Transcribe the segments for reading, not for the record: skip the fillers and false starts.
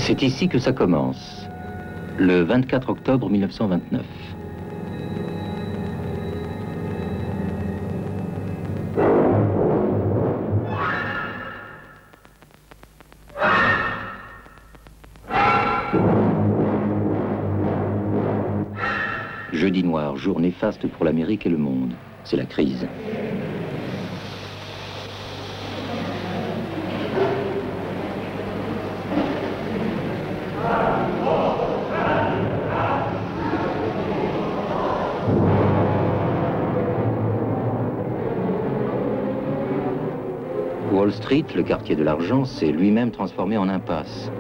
C'est ici que ça commence, le 24 octobre 1929. Jeudi noir, jour néfaste pour l'Amérique et le monde. C'est la crise. Wall Street, le quartier de l'argent, s'est lui-même transformé en impasse.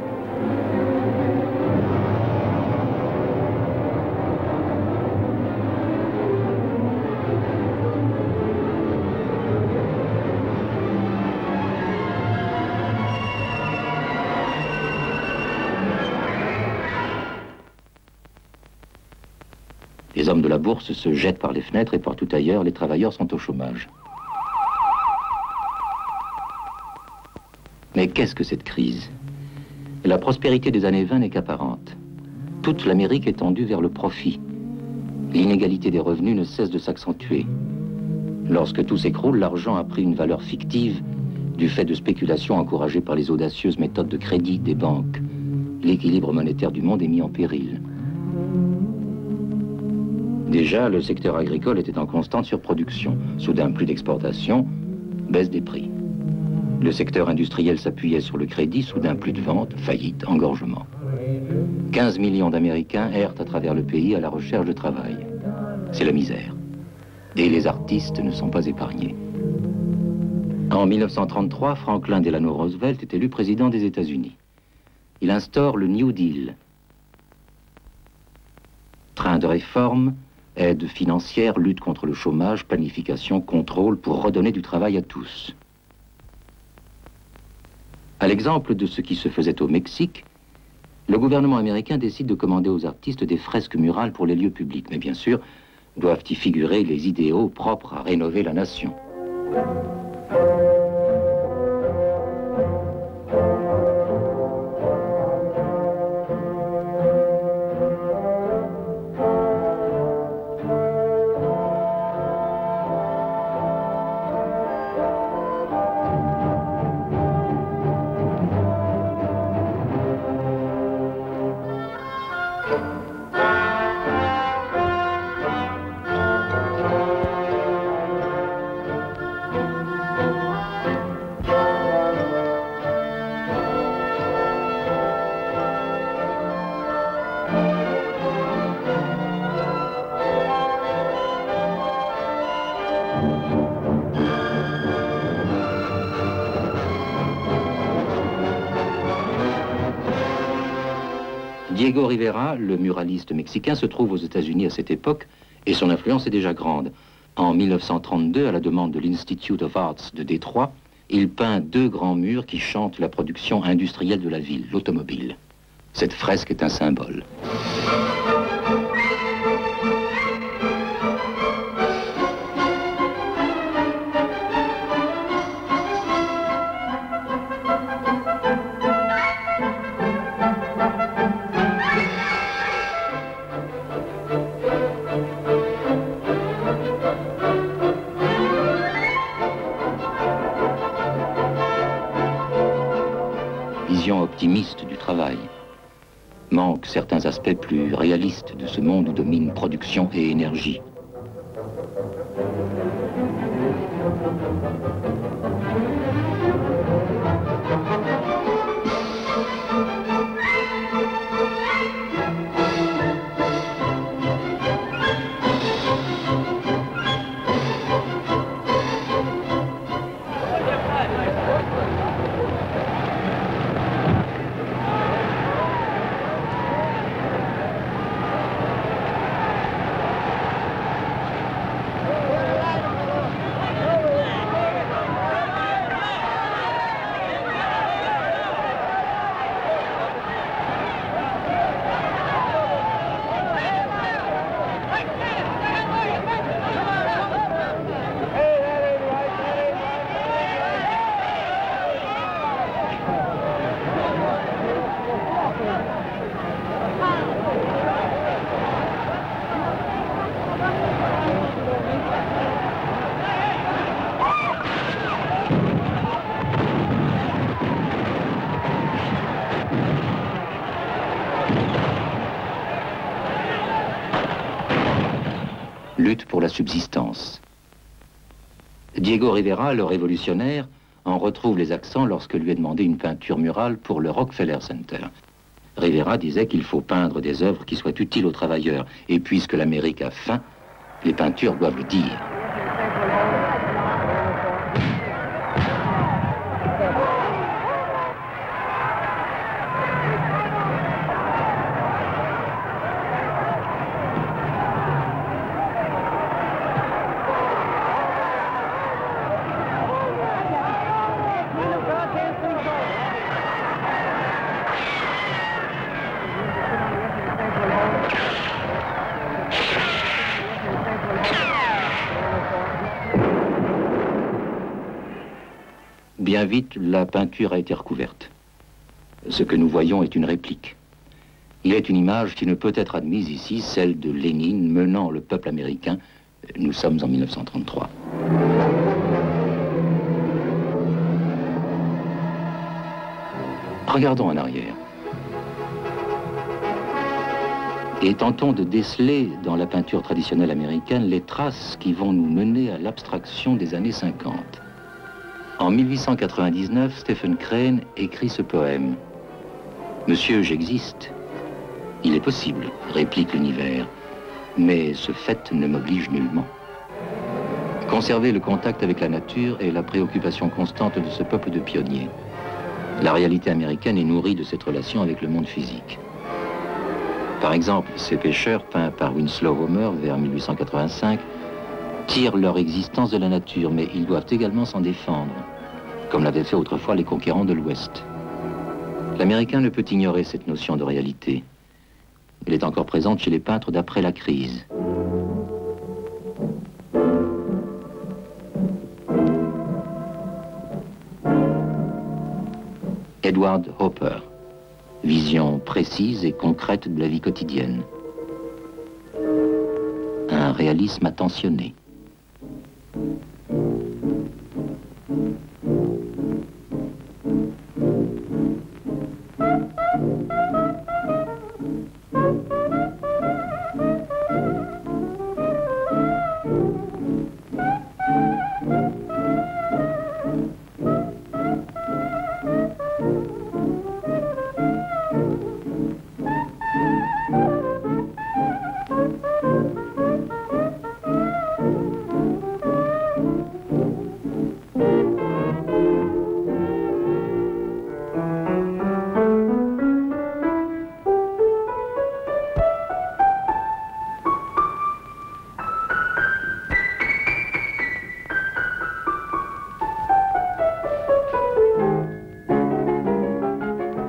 Les hommes de la bourse se jettent par les fenêtres et partout ailleurs, les travailleurs sont au chômage. Mais qu'est-ce que cette crise? La prospérité des années 20 n'est qu'apparente. Toute l'Amérique est tendue vers le profit. L'inégalité des revenus ne cesse de s'accentuer. Lorsque tout s'écroule, l'argent a pris une valeur fictive du fait de spéculations encouragées par les audacieuses méthodes de crédit des banques. L'équilibre monétaire du monde est mis en péril. Déjà, le secteur agricole était en constante surproduction. Soudain, plus d'exportation, baisse des prix. Le secteur industriel s'appuyait sur le crédit, soudain plus de ventes, faillite, engorgement. 15 millions d'Américains errent à travers le pays à la recherche de travail. C'est la misère. Et les artistes ne sont pas épargnés. En 1933, Franklin Delano Roosevelt est élu président des États-Unis. Il instaure le New Deal. Train de réforme, aide financière, lutte contre le chômage, planification, contrôle pour redonner du travail à tous. À l'exemple de ce qui se faisait au Mexique, le gouvernement américain décide de commander aux artistes des fresques murales pour les lieux publics. Mais bien sûr, doivent y figurer les idéaux propres à rénover la nation. Diego Rivera, le muraliste mexicain, se trouve aux États-Unis à cette époque et son influence est déjà grande. En 1932, à la demande de l'Institute of Arts de Détroit, il peint 2 grands murs qui chantent la production industrielle de la ville, l'automobile. Cette fresque est un symbole. Vision optimiste du travail. Manque certains aspects plus réalistes de ce monde où domine production et énergie. lutte pour la subsistance. Diego Rivera, le révolutionnaire, en retrouve les accents lorsque lui est demandé une peinture murale pour le Rockefeller Center. Rivera disait qu'il faut peindre des œuvres qui soient utiles aux travailleurs, et puisque l'Amérique a faim, les peintures doivent le dire. Bien vite, la peinture a été recouverte. Ce que nous voyons est une réplique. Il est une image qui ne peut être admise ici, celle de Lénine menant le peuple américain. Nous sommes en 1933. Regardons en arrière. Et tentons de déceler dans la peinture traditionnelle américaine les traces qui vont nous mener à l'abstraction des années 50. En 1899, Stephen Crane écrit ce poème. « Monsieur, j'existe. Il est possible, réplique l'univers, mais ce fait ne m'oblige nullement. » Conserver le contact avec la nature est la préoccupation constante de ce peuple de pionniers. La réalité américaine est nourrie de cette relation avec le monde physique. Par exemple, ces pêcheurs, peints par Winslow Homer vers 1885, tirent leur existence de la nature, mais ils doivent également s'en défendre, comme l'avaient fait autrefois les conquérants de l'Ouest. L'Américain ne peut ignorer cette notion de réalité. Elle est encore présente chez les peintres d'après la crise. Edward Hopper, vision précise et concrète de la vie quotidienne. Un réalisme attentionné.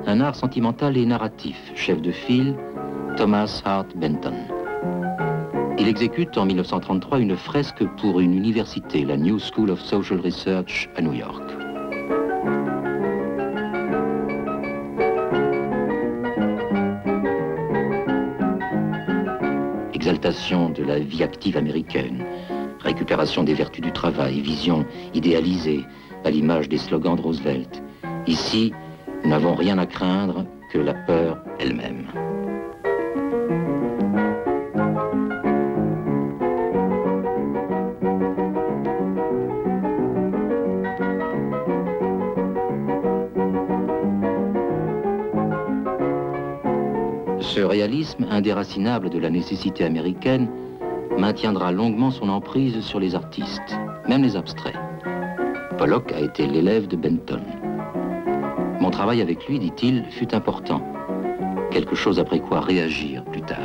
Un art sentimental et narratif, chef de file, Thomas Hart Benton. Il exécute en 1933 une fresque pour une université, la New School of Social Research à New York. Exaltation de la vie active américaine, récupération des vertus du travail, vision idéalisée à l'image des slogans de Roosevelt. Ici, nous n'avons rien à craindre que la peur elle-même. Ce réalisme indéracinable de la nécessité américaine maintiendra longuement son emprise sur les artistes, même les abstraits. Pollock a été l'élève de Benton. Mon travail avec lui, dit-il, fut important. Quelque chose après quoi réagir plus tard.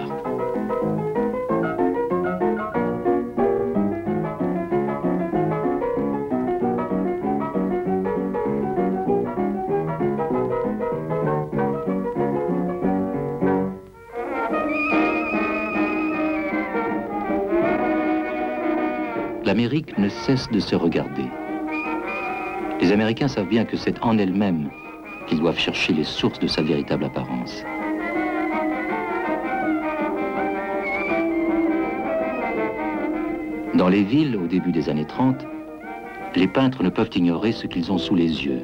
L'Amérique ne cesse de se regarder. Les Américains savent bien que c'est en elle-même qu'ils doivent chercher les sources de sa véritable apparence. Dans les villes, au début des années 30, les peintres ne peuvent ignorer ce qu'ils ont sous les yeux.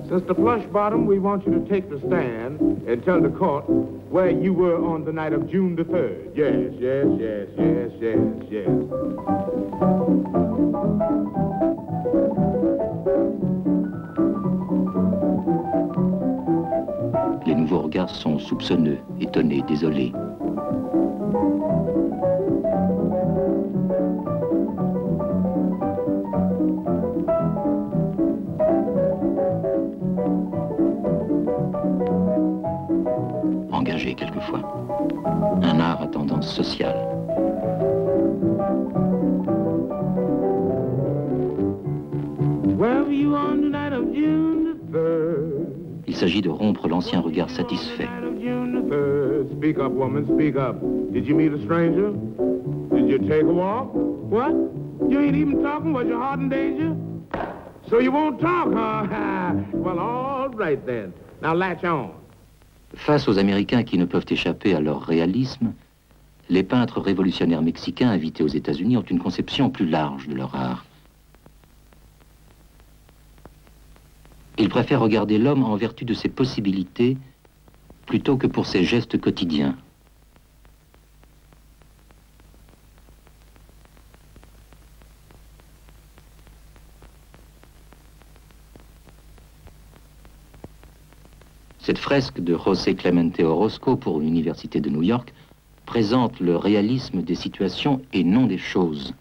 Sister Flushbottom, we want you to take the stand and tell the court where you were on the night of June the 3rd. Yes, yes, yes, yes, yes, yes. Les nouveaux regards sont soupçonneux, étonnés, désolés. Engagé quelquefois. Un art à tendance sociale. Where were you on the night of June the 3rd? Il s'agit de rompre l'ancien regard satisfait. Speak up, woman, speak up. Did you meet a stranger? Did you take a walk? What? You ain't even talking? Was your heart in danger? So you won't talk, huh? Well, all right then. Now latch on. Face aux Américains qui ne peuvent échapper à leur réalisme, les peintres révolutionnaires mexicains invités aux États-Unis ont une conception plus large de leur art. Ils préfèrent regarder l'homme en vertu de ses possibilités plutôt que pour ses gestes quotidiens. Cette fresque de José Clemente Orozco pour l'Université de New York présente le réalisme des situations et non des choses.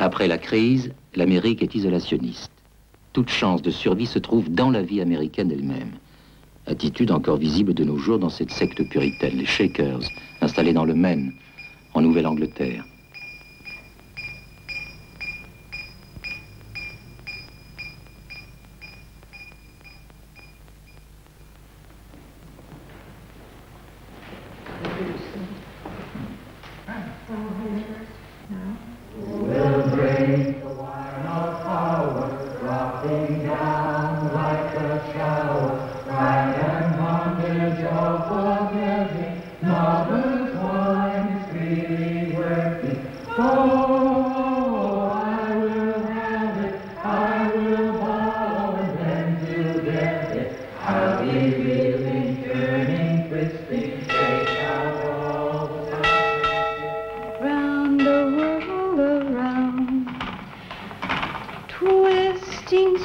Après la crise, l'Amérique est isolationniste. Toute chance de survie se trouve dans la vie américaine elle-même. Attitude encore visible de nos jours dans cette secte puritaine, les Shakers, installés dans le Maine, en Nouvelle-Angleterre.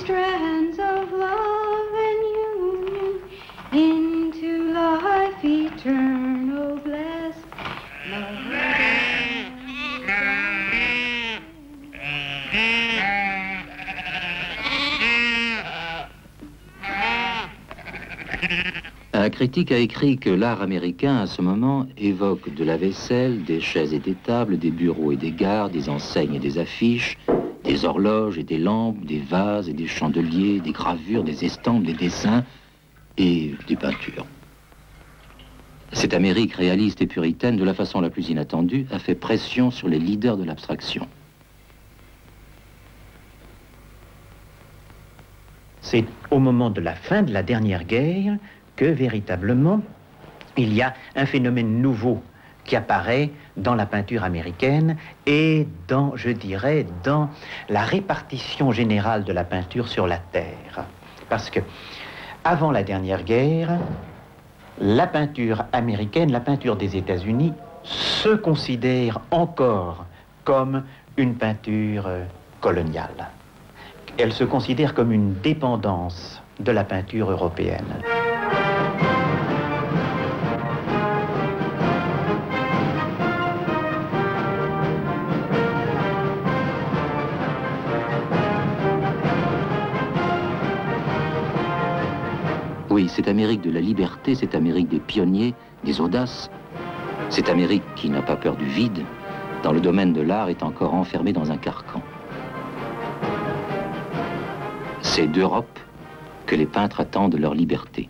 Strands of love and union into life eternal blessed. Un critique a écrit que l'art américain, à ce moment, évoque de la vaisselle, des chaises et des tables, des bureaux et des gares, des enseignes et des affiches, des horloges et des lampes, des vases et des chandeliers, des gravures, des estampes, des dessins et des peintures. Cette Amérique réaliste et puritaine, de la façon la plus inattendue, a fait pression sur les leaders de l'abstraction. C'est au moment de la fin de la dernière guerre que véritablement il y a un phénomène nouveau qui apparaît dans la peinture américaine et dans, je dirais, dans la répartition générale de la peinture sur la terre. Parce que, avant la dernière guerre, la peinture américaine, la peinture des États-Unis, se considère encore comme une peinture coloniale. Elle se considère comme une dépendance de la peinture européenne. Oui, cette Amérique de la liberté, cette Amérique des pionniers, des audaces, cette Amérique qui n'a pas peur du vide, dans le domaine de l'art, est encore enfermée dans un carcan. C'est d'Europe que les peintres attendent leur liberté.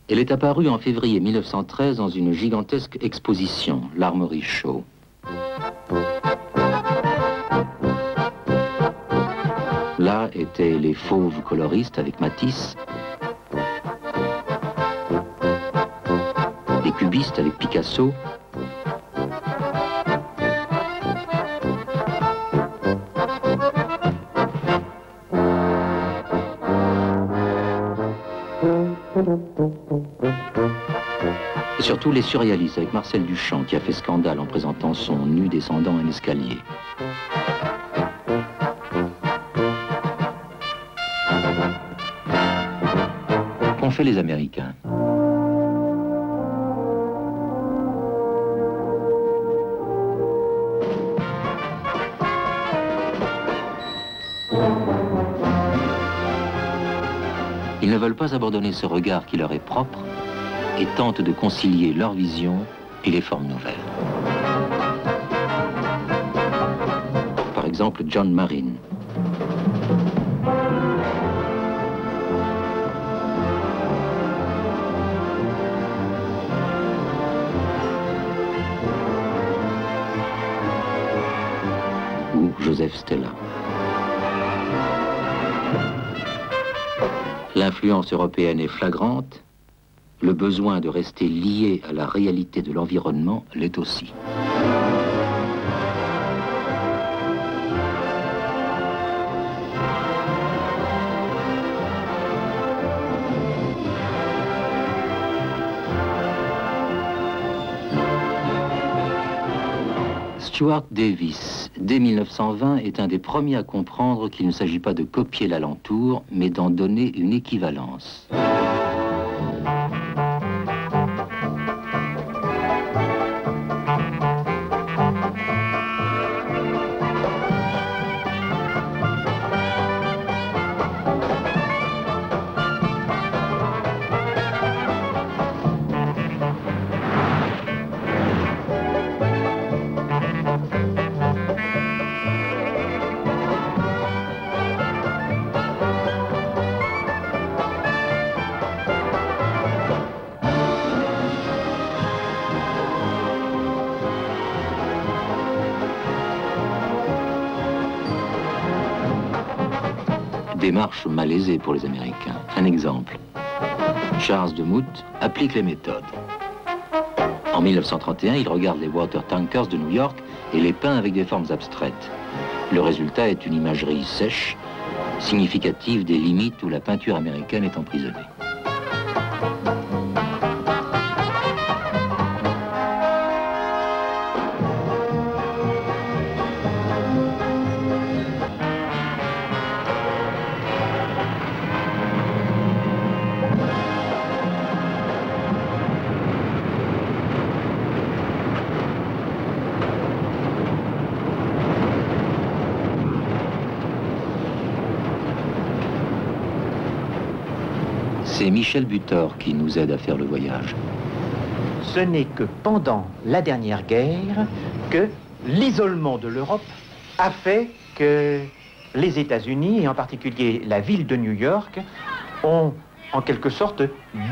Elle est apparue en février 1913 dans une gigantesque exposition, l'Armory Show. Là étaient les fauves coloristes avec Matisse, les cubistes avec Picasso, et surtout les surréalistes avec Marcel Duchamp qui a fait scandale en présentant son nu descendant un escalier. Qu'ont fait les Américains? Ils ne veulent pas abandonner ce regard qui leur est propre et tentent de concilier leur vision et les formes nouvelles. Par exemple, John Marine. Ou Joseph Stella. L'influence européenne est flagrante, le besoin de rester lié à la réalité de l'environnement l'est aussi. Stuart Davis, dès 1920, est un des premiers à comprendre qu'il ne s'agit pas de copier l'alentour, mais d'en donner une équivalence. Démarche malaisée pour les Américains. Un exemple. Charles Demuth applique les méthodes. En 1931, il regarde les water tankers de New York et les peint avec des formes abstraites. Le résultat est une imagerie sèche, significative des limites où la peinture américaine est emprisonnée. C'est Michel Butor qui nous aide à faire le voyage. Ce n'est que pendant la dernière guerre que l'isolement de l'Europe a fait que les États-Unis, et en particulier la ville de New York, ont en quelque sorte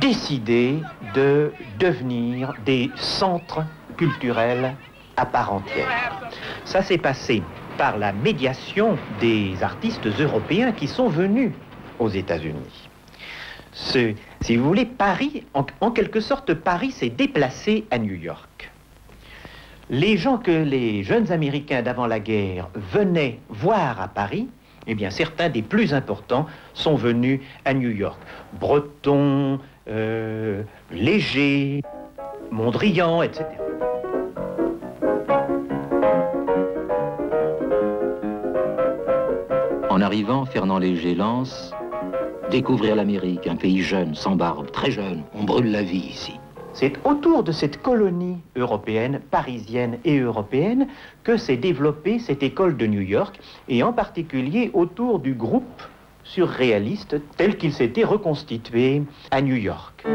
décidé de devenir des centres culturels à part entière. Ça s'est passé par la médiation des artistes européens qui sont venus aux États-Unis. Si vous voulez, Paris, en quelque sorte, Paris s'est déplacé à New York. Les gens que les jeunes Américains d'avant la guerre venaient voir à Paris, eh bien, certains des plus importants sont venus à New York. Breton, Léger, Mondrian, etc. En arrivant, Fernand Léger lance « Découvrir l'Amérique, un pays jeune, sans barbe, très jeune, on brûle la vie ici ». C'est autour de cette colonie européenne, parisienne et européenne, que s'est développée cette école de New York, et en particulier autour du groupe surréaliste tel qu'il s'était reconstitué à New York.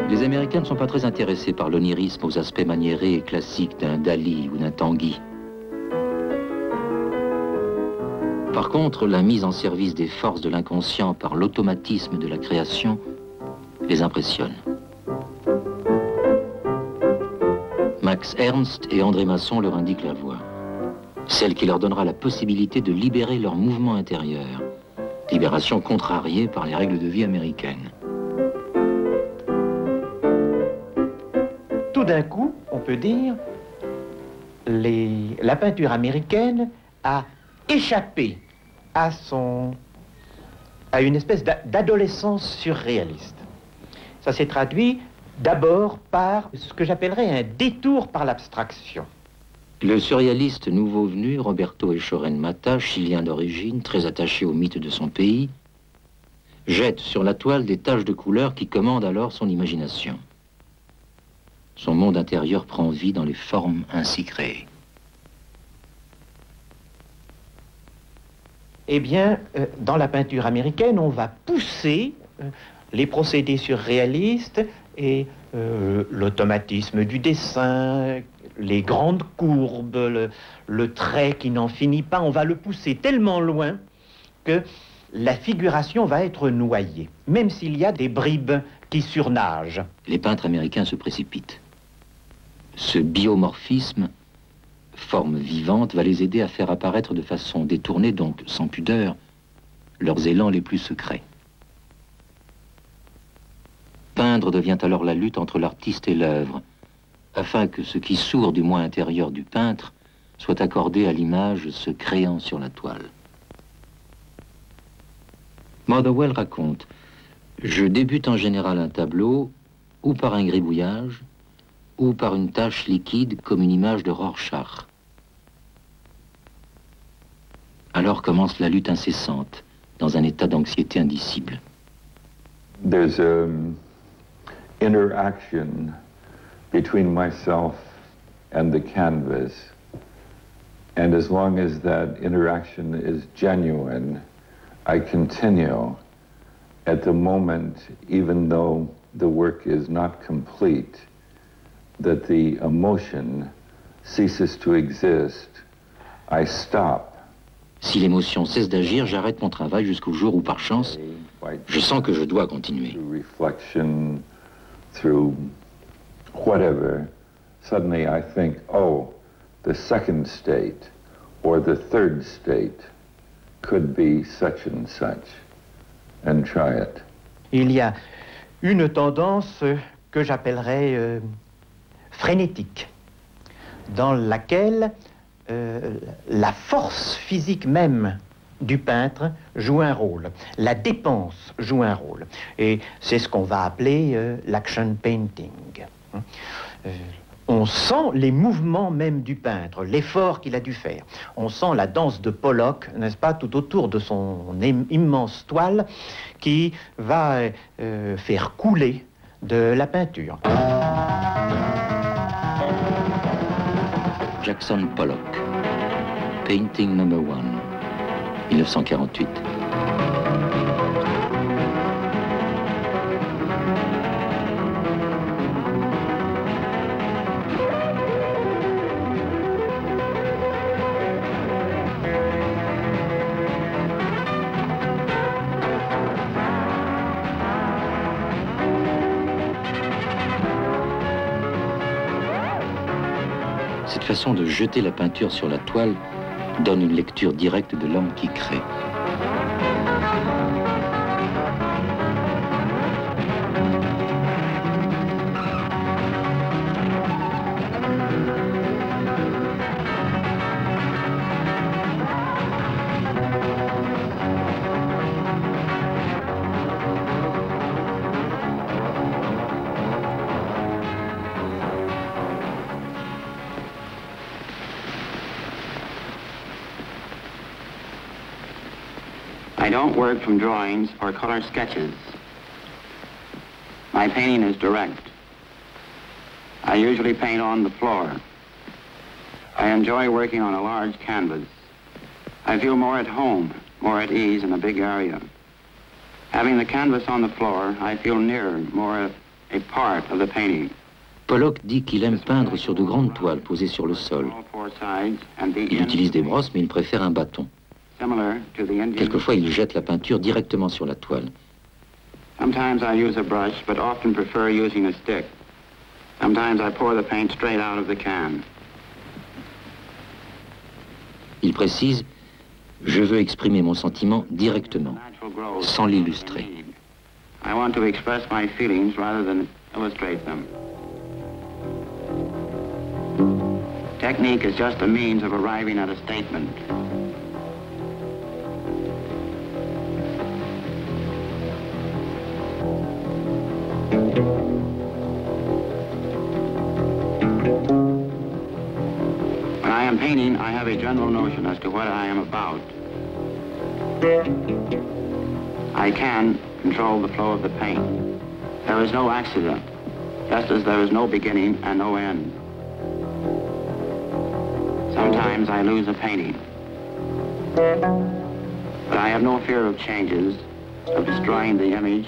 Les Américains ne sont pas très intéressés par l'onirisme aux aspects maniérés et classiques d'un Dali ou d'un Tanguy. Par contre, la mise en service des forces de l'inconscient par l'automatisme de la création les impressionne. Max Ernst et André Masson leur indiquent la voie, celle qui leur donnera la possibilité de libérer leur mouvement intérieur, libération contrariée par les règles de vie américaines. Tout d'un coup, on peut dire, la peinture américaine a échappé à une espèce d'adolescence surréaliste. Ça s'est traduit d'abord par ce que j'appellerais un détour par l'abstraction. Le surréaliste nouveau venu, Roberto Echoren Mata, chilien d'origine, très attaché au mythe de son pays, jette sur la toile des taches de couleurs qui commandent alors son imagination. Son monde intérieur prend vie dans les formes ainsi créées. Eh bien, dans la peinture américaine, on va pousser les procédés surréalistes et l'automatisme du dessin, les grandes courbes, le trait qui n'en finit pas, on va le pousser tellement loin que la figuration va être noyée, même s'il y a des bribes qui surnagent. Les peintres américains se précipitent. Ce biomorphisme, forme vivante, va les aider à faire apparaître de façon détournée, donc sans pudeur, leurs élans les plus secrets. Peindre devient alors la lutte entre l'artiste et l'œuvre, afin que ce qui sourd du moi intérieur du peintre soit accordé à l'image se créant sur la toile. Motherwell raconte « Je débute en général un tableau, ou par un gribouillage, ou par une tache liquide comme une image de Rorschach. Alors commence la lutte incessante, dans un état d'anxiété indicible. » There's an interaction between myself and the canvas, and as long as that interaction is genuine, I continue at the moment, even though the work is not complete, that the emotion ceases to exist, I stop. Si l'émotion cesse d'agir, j'arrête mon travail jusqu'au jour où, par chance, je sens que je dois continuer. Through reflection, through whatever, suddenly I think, oh, the second state or the third state could be such and try it. Il y a une tendance que j'appellerais frénétique, dans laquelle la force physique même du peintre joue un rôle, la dépense joue un rôle. Et c'est ce qu'on va appeler l'action painting. On sent les mouvements même du peintre, l'effort qu'il a dû faire. On sent la danse de Pollock, n'est-ce pas, tout autour de son immense toile qui va faire couler de la peinture. Jackson Pollock, Painting No. 1, 1948. Cette façon de jeter la peinture sur la toile donne une lecture directe de l'homme qui crée. I don't work from drawings or color sketches. My painting is direct. I usually paint on the floor. I enjoy working on a large canvas. I feel more at home, more at ease in a big area. Having the canvas on the floor, I feel nearer, more a part of the painting. Pollock dit qu'il aime peindre sur de grandes toiles posées sur le sol. Il utilise des brosses, mais il préfère un bâton. similar to the Indian. Quelquefois, il jette la peinture directement sur la toile. Sometimes I use a brush, but often prefer using a stick. Sometimes I pour the paint straight out of the can. Il précise, je veux exprimer mon sentiment directement, sans l'illustrer. I want to express my feelings rather than illustrate them. Technique is just a means of arriving at a statement. When I am painting, I have a general notion as to what I am about. I can control the flow of the paint. There is no accident, just as there is no beginning and no end. Sometimes I lose a painting. But I have no fear of changes, of destroying the image.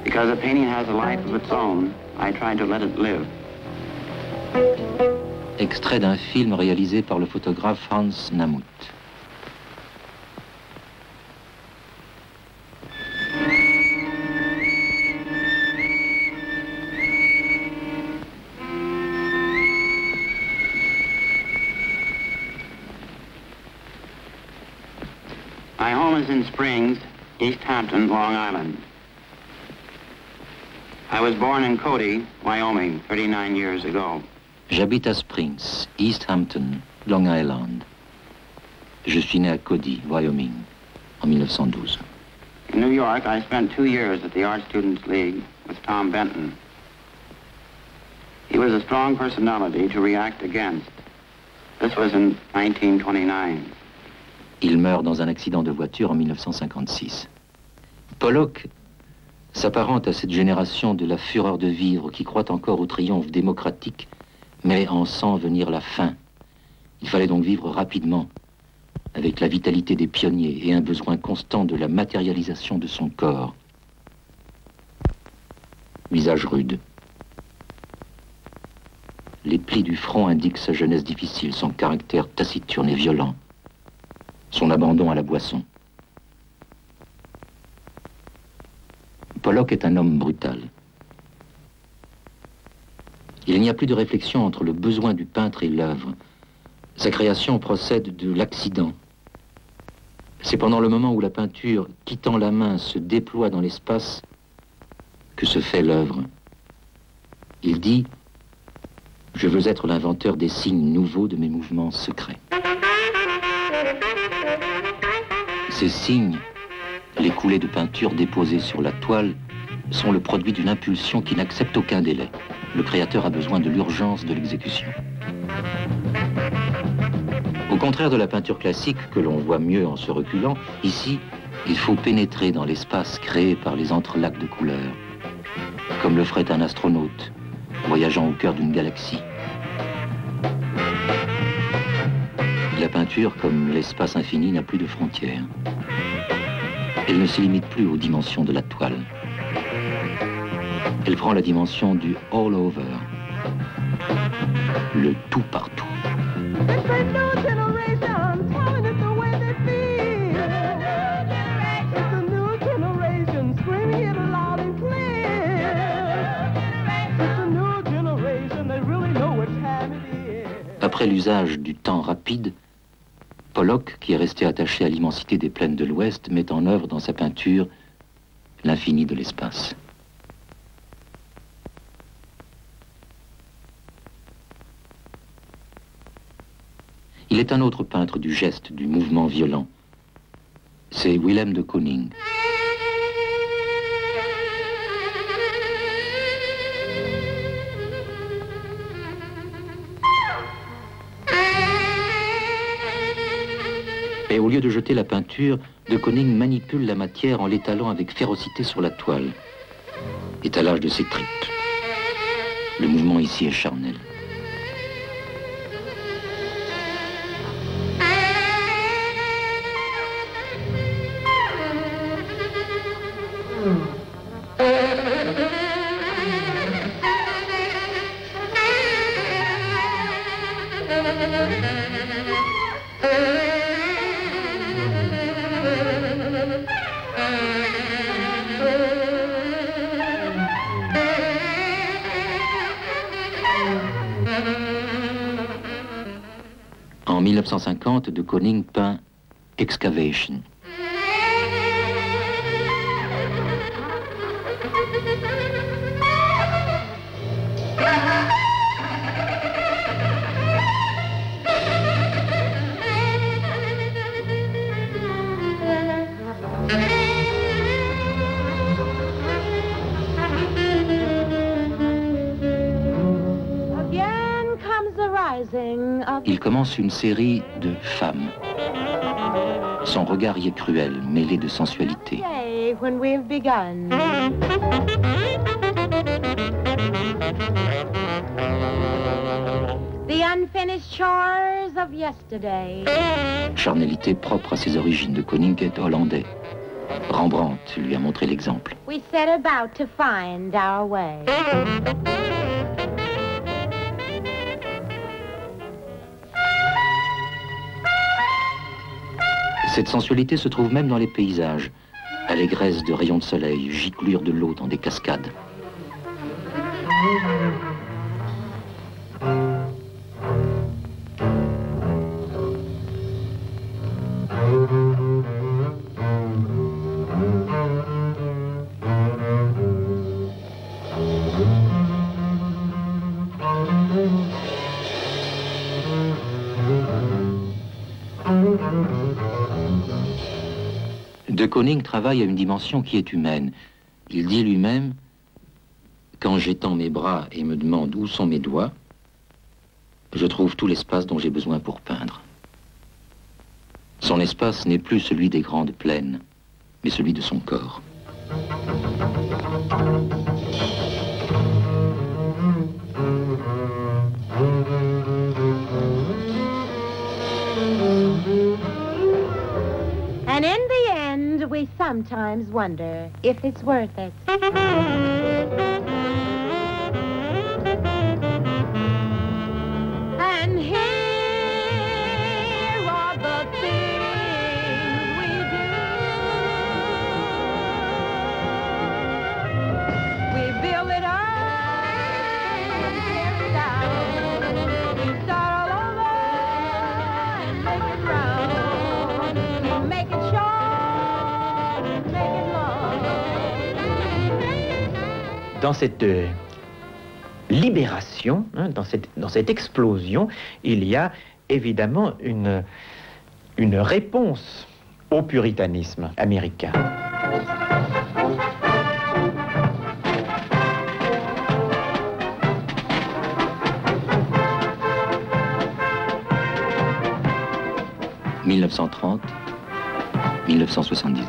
Because a painting has a life of its own, I try to let it live. Extrait d'un film réalisé par le photographe Hans Namuth. My home is in Springs, East Hampton, Long Island. I was born in Cody, Wyoming, 39 years ago. J'habite à Springs, East Hampton, Long Island. Je suis né à Cody, Wyoming, en 1912. In New York, I spent 2 years at the Art Students League with Tom Benton. He was a strong personality to react against. This was in 1929. Il meurt dans un accident de voiture en 1956. Pollock s'apparente à cette génération de la fureur de vivre qui croit encore au triomphe démocratique, mais en sent venir la fin. Il fallait donc vivre rapidement, avec la vitalité des pionniers et un besoin constant de la matérialisation de son corps. Visage rude. Les plis du front indiquent sa jeunesse difficile, son caractère taciturne et violent, son abandon à la boisson. Pollock est un homme brutal. Il n'y a plus de réflexion entre le besoin du peintre et l'œuvre. Sa création procède de l'accident. C'est pendant le moment où la peinture, quittant la main, se déploie dans l'espace que se fait l'œuvre. Il dit « Je veux être l'inventeur des signes nouveaux de mes mouvements secrets. » Ces signes, les coulées de peinture déposées sur la toile, sont le produit d'une impulsion qui n'accepte aucun délai. Le créateur a besoin de l'urgence de l'exécution. Au contraire de la peinture classique, que l'on voit mieux en se reculant, ici, il faut pénétrer dans l'espace créé par les entrelacs de couleurs, comme le ferait un astronaute, voyageant au cœur d'une galaxie. La peinture, comme l'espace infini, n'a plus de frontières. Elle ne se limite plus aux dimensions de la toile. Elle prend la dimension du all over, le tout partout. Après l'usage du temps rapide, Pollock, qui est resté attaché à l'immensité des plaines de l'Ouest, met en œuvre dans sa peinture l'infini de l'espace. Il est un autre peintre du geste, du mouvement violent. C'est Willem de Kooning. Et au lieu de jeter la peinture, de Kooning manipule la matière en l'étalant avec férocité sur la toile. Étalage de ses tripes. Le mouvement ici est charnel. 1950, de Kooning peint Excavation. Il commence une série de femmes. Son regard y est cruel, mêlé de sensualité. Charnalité propre à ses origines. De Kooning est hollandais. Rembrandt lui a montré l'exemple. Cette sensualité se trouve même dans les paysages. Allégresse de rayons de soleil, giclure de l'eau dans des cascades. De Kooning travaille à une dimension qui est humaine. Il dit lui-même, quand j'étends mes bras et me demande où sont mes doigts, je trouve tout l'espace dont j'ai besoin pour peindre. Son espace n'est plus celui des grandes plaines, mais celui de son corps. And in the end, we sometimes wonder if it's worth it. And here are the things we do. We build it up and tear it down. We start all over and make it round. Make it short, make it long. Dans cette libération, hein, dans cette explosion, il y a évidemment une réponse au puritanisme américain. « 1930, 1979.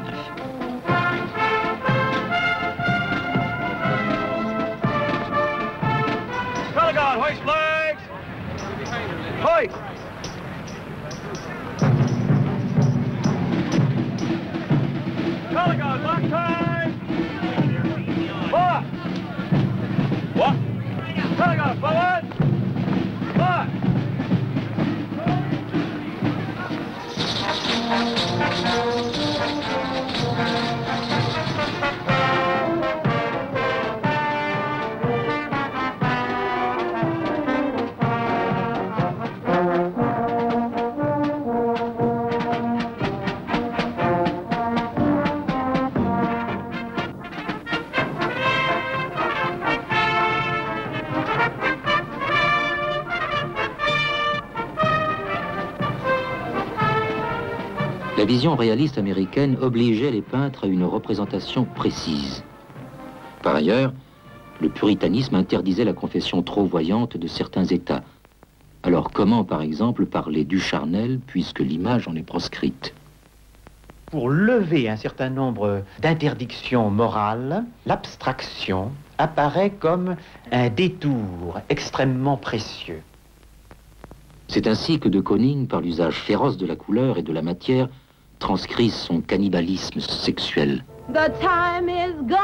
Pelican, hoist flags! Hoist! Pelican, lock time! Lock! What? Pelican, forward! Lock! La vision réaliste américaine obligeait les peintres à une représentation précise. Par ailleurs, le puritanisme interdisait la confession trop voyante de certains États. Alors comment, par exemple, parler du charnel puisque l'image en est proscrite? Pour lever un certain nombre d'interdictions morales, l'abstraction apparaît comme un détour extrêmement précieux. C'est ainsi que de Kooning, par l'usage féroce de la couleur et de la matière, transcrit son cannibalisme sexuel. The time is gone.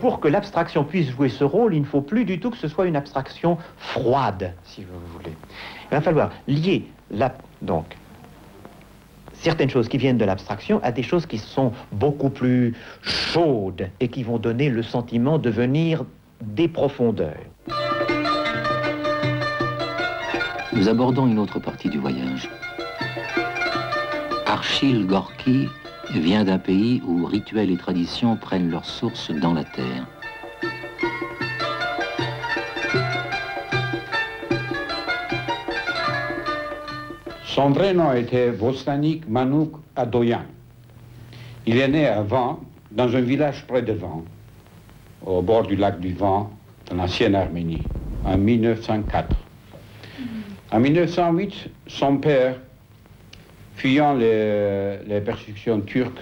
Pour que l'abstraction puisse jouer ce rôle, il ne faut plus du tout que ce soit une abstraction froide, si vous voulez. Il va falloir lier donc certaines choses qui viennent de l'abstraction à des choses qui sont beaucoup plus chaudes et qui vont donner le sentiment de venir des profondeurs. Nous abordons une autre partie du voyage. Archil Gorky vient d'un pays où rituels et traditions prennent leur source dans la terre. Son vrai nom était Vostanik Manouk Adoyan. Il est né à Van, dans un village près de Van, au bord du lac du Van, dans l'ancienne Arménie, en 1904. En 1908, son père, fuyant les persécutions turques,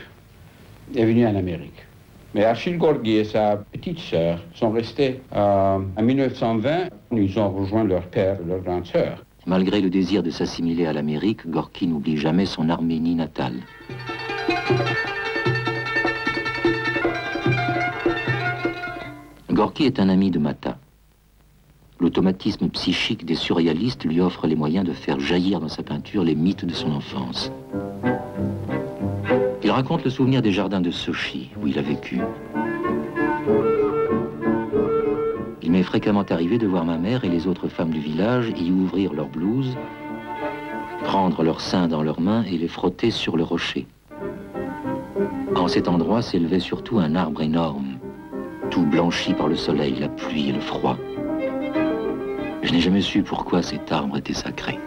est venu en Amérique. Mais Archil Gorky et sa petite sœur sont restés. En 1920, ils ont rejoint leur père et leur grande sœur. Malgré le désir de s'assimiler à l'Amérique, Gorky n'oublie jamais son Arménie natale. Gorky est un ami de Mata. L'automatisme psychique des surréalistes lui offre les moyens de faire jaillir dans sa peinture les mythes de son enfance. Il raconte le souvenir des jardins de Sochi, où il a vécu. Il m'est fréquemment arrivé de voir ma mère et les autres femmes du village y ouvrir leurs blouses, prendre leurs seins dans leurs mains et les frotter sur le rocher. En cet endroit s'élevait surtout un arbre énorme, tout blanchi par le soleil, la pluie et le froid. Je n'ai jamais su pourquoi cet arbre était sacré.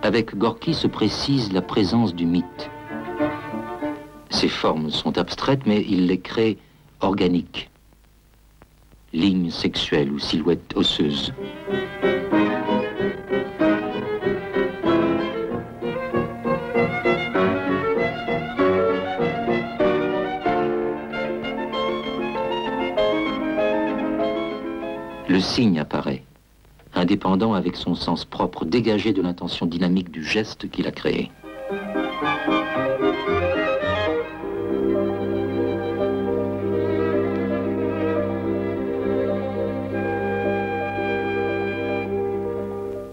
Avec Gorky se précise la présence du mythe. Ses formes sont abstraites, mais il les crée organiques. Lignes sexuelles ou silhouettes osseuses. Le signe apparaît, indépendant avec son sens propre, dégagé de l'intention dynamique du geste qu'il a créé.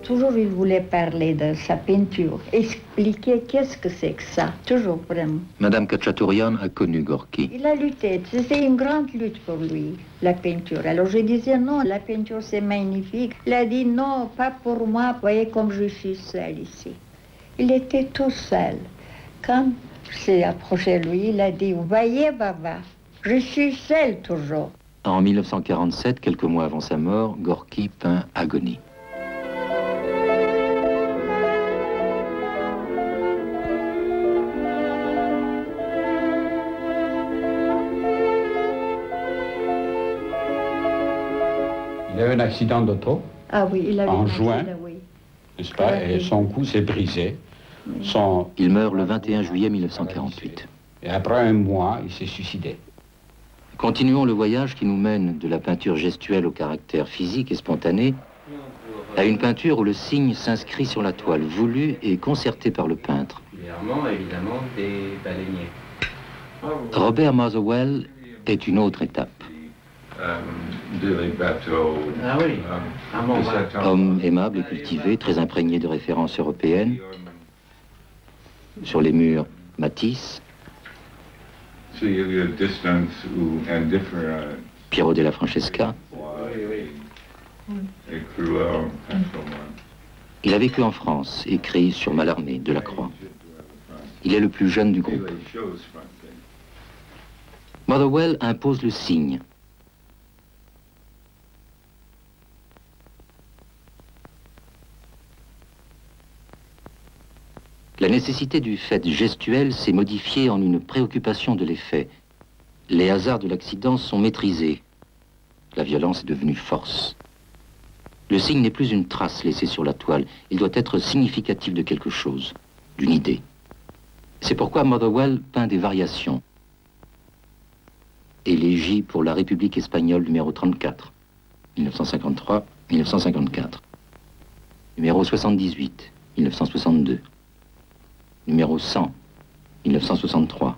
Toujours, il voulait parler de sa peinture, expliquer qu'est-ce que c'est que ça, toujours vraiment. Madame Khachaturian a connu Gorky. Il a lutté, c'était une grande lutte pour lui, la peinture. Alors je disais non, la peinture c'est magnifique. Il a dit non, pas pour moi, vous voyez comme je suis seul ici. Il était tout seul. Quand s'est approché de lui, il a dit, vous voyez Baba, je suis seul toujours. En 1947, quelques mois avant sa mort, Gorky peint Agonie. Il a eu un accident d'auto. Ah oui, il a eu en un juin, accident, oui. n'est-ce pas? Et son cou s'est brisé. Il meurt le 21 juillet 1948. Et après un mois, il s'est suicidé. Continuons le voyage qui nous mène de la peinture gestuelle au caractère physique et spontané à une peinture où le signe s'inscrit sur la toile, voulue et concertée par le peintre. Évidemment, des baleiniers. Robert Motherwell est une autre étape. Ah oui, Homme aimable et cultivé, très imprégné de références européennes. Sur les murs, Matisse. Piero della Francesca. Il a vécu en France, écrit sur Mallarmé, Delacroix. Il est le plus jeune du groupe. Motherwell impose le signe. La nécessité du fait gestuel s'est modifiée en une préoccupation de l'effet. Les hasards de l'accident sont maîtrisés. La violence est devenue force. Le signe n'est plus une trace laissée sur la toile. Il doit être significatif de quelque chose, d'une idée. C'est pourquoi Motherwell peint des variations. Élégie pour la République espagnole numéro 34, 1953-1954. Numéro 78, 1962. Numéro 100, 1963.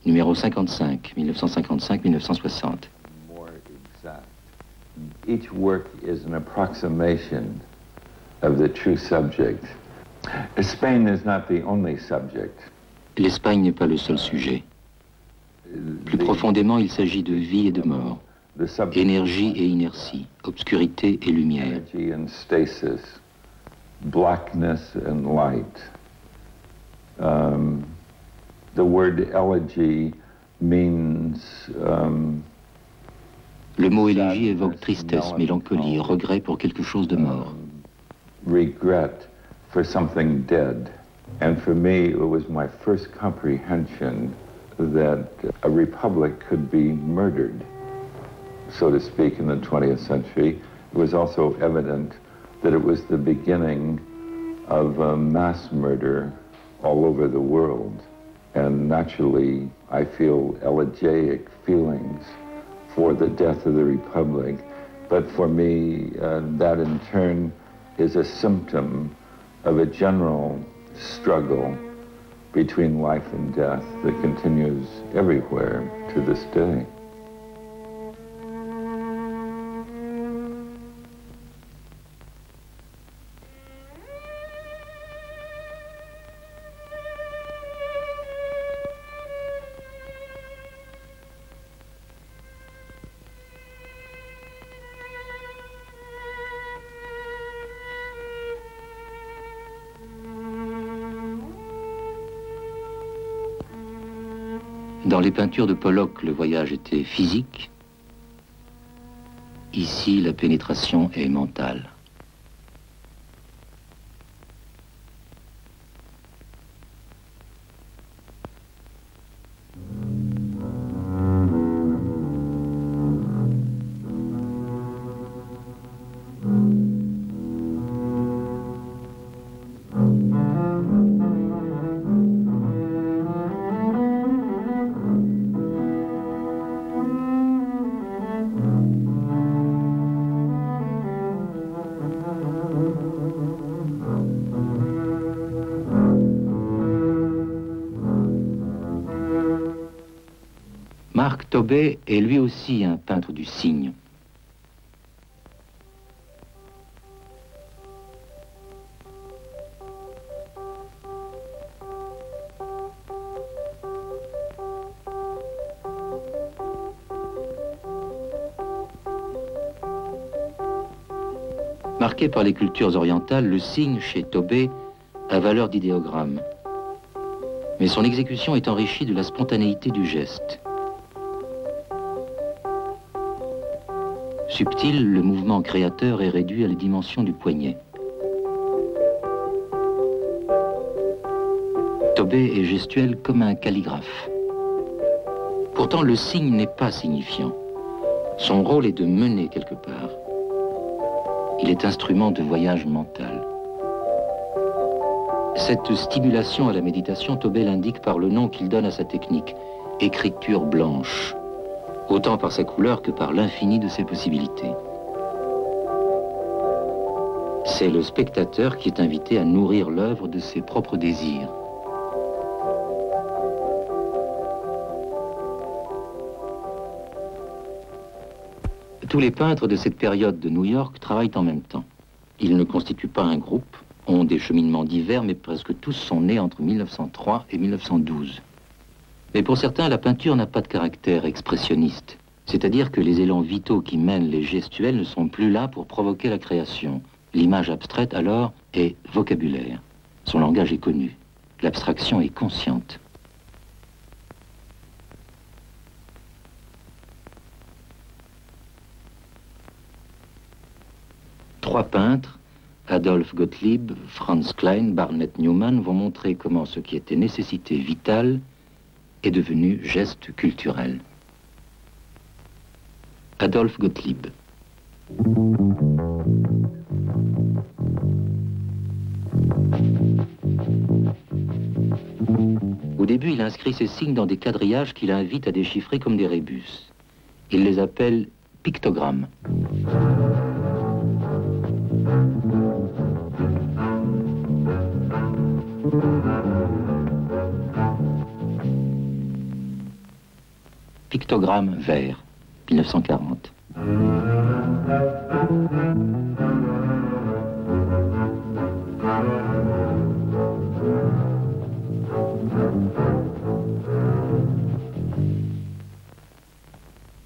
Numéro 55, 1955-1960. More exact. Each work is an approximation of the true subject. Spain is not the only subject. L'Espagne n'est pas le seul sujet. Plus profondément, il s'agit de vie et de mort, énergie et inertie, obscurité et lumière. Energy and stasis, blackness and light. The word elegy means Le mot élégie évoque tristesse, mélancolie, regret pour quelque chose de mort. regret for something dead. And for me, it was my first comprehension that a republic could be murdered, so to speak, in the 20th century. It was also evident that it was the beginning of mass murder all over the world. And naturally, I feel elegiac feelings for the death of the republic. But for me, that in turn is a symptom of a general struggle between life and death that continues everywhere to this day. Dans les peintures de Pollock, le voyage était physique. Ici, la pénétration est mentale. Marc Tobey est lui aussi un peintre du cygne. Marqué par les cultures orientales, le cygne chez Tobey a valeur d'idéogramme. Mais son exécution est enrichie de la spontanéité du geste. Subtil, le mouvement créateur est réduit à la dimension du poignet. Tobey est gestuel comme un calligraphe. Pourtant, le signe n'est pas signifiant. Son rôle est de mener quelque part. Il est instrument de voyage mental. Cette stimulation à la méditation, Tobey l'indique par le nom qu'il donne à sa technique, écriture blanche, autant par sa couleur que par l'infini de ses possibilités. C'est le spectateur qui est invité à nourrir l'œuvre de ses propres désirs. Tous les peintres de cette période de New York travaillent en même temps. Ils ne constituent pas un groupe, ont des cheminements divers, mais presque tous sont nés entre 1903 et 1912. Mais pour certains, la peinture n'a pas de caractère expressionniste. C'est-à-dire que les élans vitaux qui mènent les gestuels ne sont plus là pour provoquer la création. L'image abstraite, alors, est vocabulaire. Son langage est connu. L'abstraction est consciente. Trois peintres, Adolphe Gottlieb, Franz Klein, Barnett Newman, vont montrer comment ce qui était nécessité vitale est devenu geste culturel. Adolphe Gottlieb. Au début, il inscrit ses signes dans des quadrillages qu'il invite à déchiffrer comme des rébus. Il les appelle pictogrammes. pictogramme vert, 1940.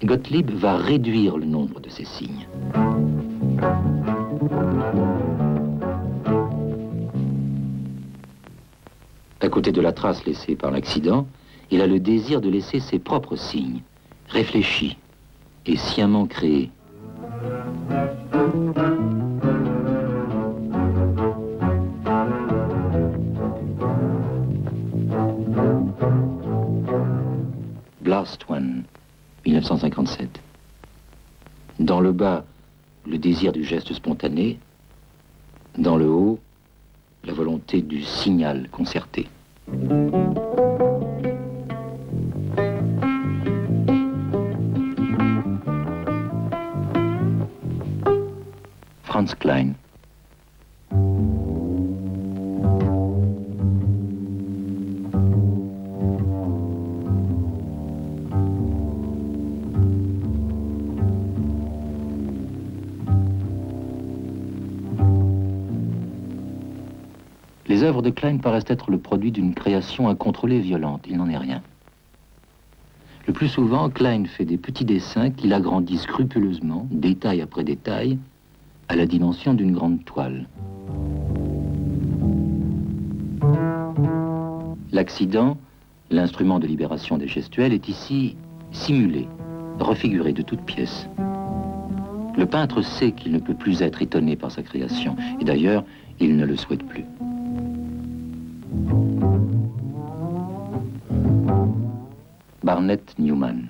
Gottlieb va réduire le nombre de ces signes. À côté de la trace laissée par l'accident, il a le désir de laisser ses propres signes, réfléchis et sciemment créés. Blast One, 1957. Dans le bas, le désir du geste spontané. Dans le haut, la volonté du signal concerté. Franz Klein. Les œuvres de Klein paraissent être le produit d'une création incontrôlée et violente. Il n'en est rien. Le plus souvent, Klein fait des petits dessins qu'il agrandit scrupuleusement, détail après détail, à la dimension d'une grande toile. L'accident, l'instrument de libération des gestuels, est ici simulé, refiguré de toutes pièces. Le peintre sait qu'il ne peut plus être étonné par sa création, et d'ailleurs, il ne le souhaite plus. Barnett Newman.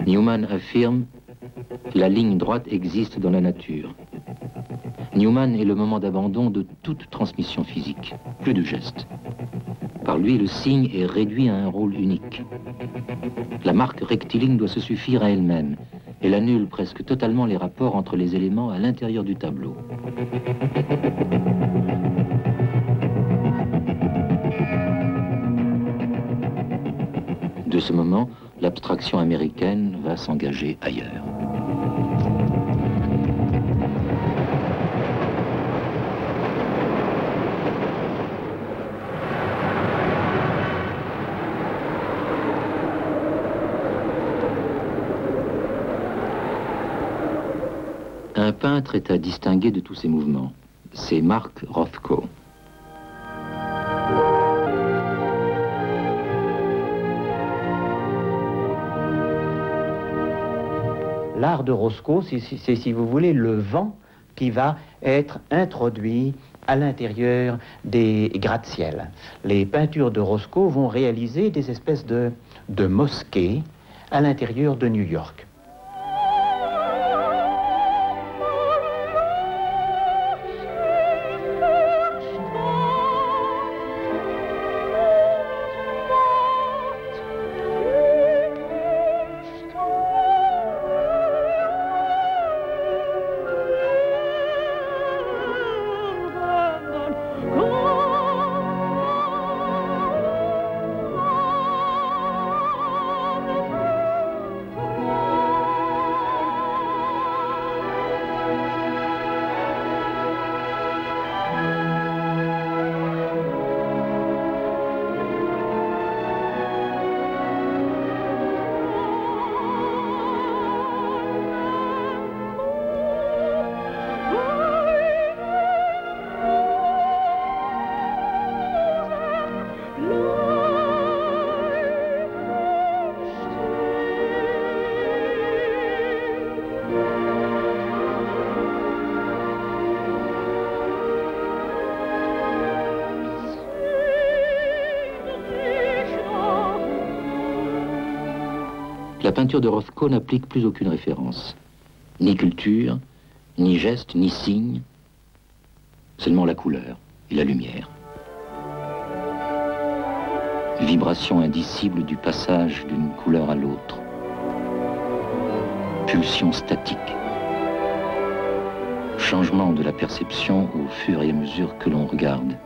Newman affirme « La ligne droite existe dans la nature ». Newman est le moment d'abandon de toute transmission physique, plus de gestes. Par lui, le signe est réduit à un rôle unique. La marque rectiligne doit se suffire à elle-même. Elle annule presque totalement les rapports entre les éléments à l'intérieur du tableau. De ce moment, l'abstraction américaine va s'engager ailleurs. Un peintre est à distinguer de tous ces mouvements. C'est Mark Rothko. L'art de Roscoe, c'est, si vous voulez, le vent qui va être introduit à l'intérieur des gratte-ciel. Les peintures de Roscoe vont réaliser des espèces de mosquées à l'intérieur de New York. La peinture de Rothko n'applique plus aucune référence. Ni culture, ni geste, ni signe. Seulement la couleur et la lumière. Vibration indicible du passage d'une couleur à l'autre. Pulsion statique. Changement de la perception au fur et à mesure que l'on regarde.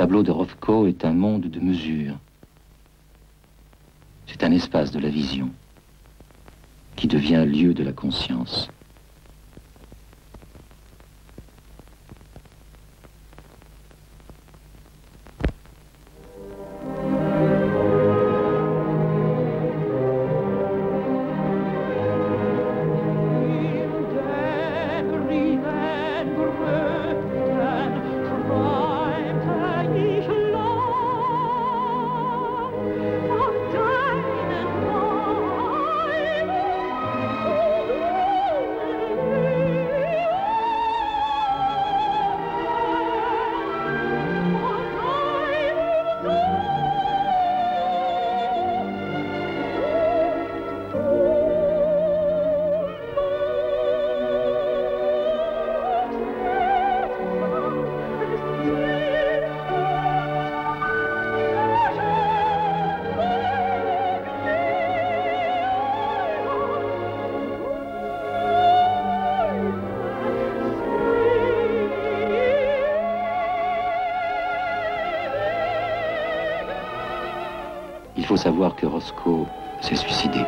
tableau de Rothko est un monde de mesures. C'est un espace de la vision qui devient lieu de la conscience. Il faut savoir que Roscoe s'est suicidé.